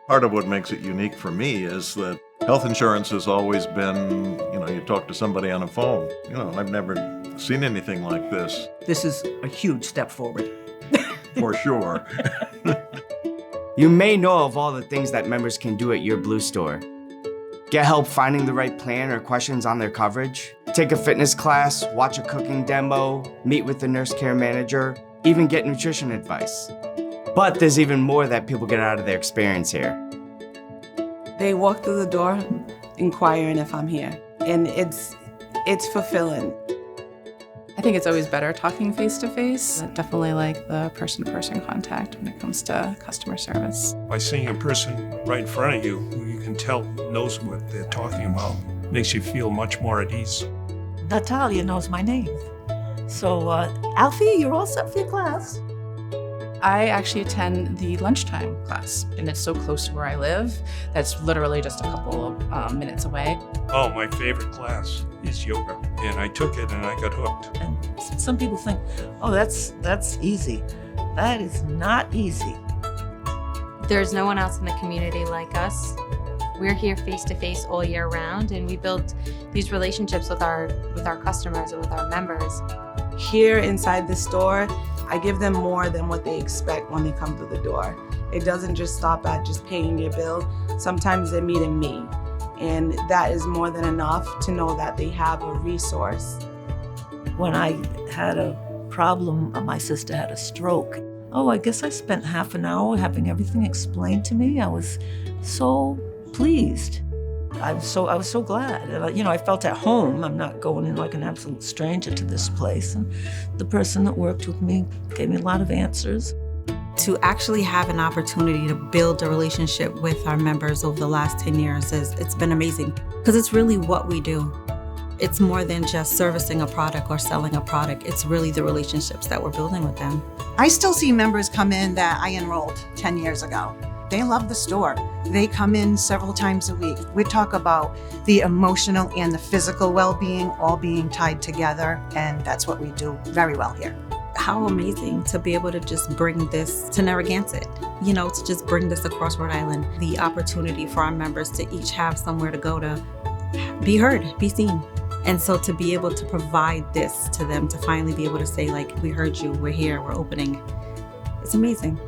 Part of what makes it unique for me is that health insurance has always been, you talk to somebody on a phone. I've never seen anything like this. This is a huge step forward. For sure. You may know of all the things that members can do at your Blue store. Get help finding the right plan or questions on their coverage, take a fitness class, watch a cooking demo, meet with the nurse care manager, even get nutrition advice. But there's even more that people get out of their experience here. They walk through the door inquiring if I'm here, and it's fulfilling. I think it's always better talking face-to-face. I definitely like the person-to-person contact when it comes to customer service. By seeing a person right in front of you who you can tell knows what they're talking about, makes you feel much more at ease. Natalia knows my name. So, Alfie, you're all set for your class. I actually attend the lunchtime class, and it's so close to where I live that's literally just a couple of minutes away. Oh, my favorite class is yoga, and I took it and I got hooked. And some people think, oh, that's easy. That is not easy. There's no one else in the community like us. We're here face-to-face all year round, and we build these relationships with our customers and with our members. Here inside the store, I give them more than what they expect when they come through the door. It doesn't just stop at just paying your bill. Sometimes they're meeting me, and that is more than enough to know that they have a resource. When I had a problem, my sister had a stroke. Oh, I guess I spent half an hour having everything explained to me. I was so pleased. I was so glad. I felt at home. I'm not going in like an absolute stranger to this place. And the person that worked with me gave me a lot of answers. To actually have an opportunity to build a relationship with our members over the last 10 years, it's been amazing. Because it's really what we do. It's more than just servicing a product or selling a product. It's really the relationships that we're building with them. I still see members come in that I enrolled 10 years ago. They love the store. They come in several times a week. We talk about the emotional and the physical well-being all being tied together, and that's what we do very well here. How amazing to be able to just bring this to Narragansett, to just bring this across Rhode Island. The opportunity for our members to each have somewhere to go to be heard, be seen. And so to be able to provide this to them, to finally be able to say, like, we heard you, we're here, we're opening, it's amazing.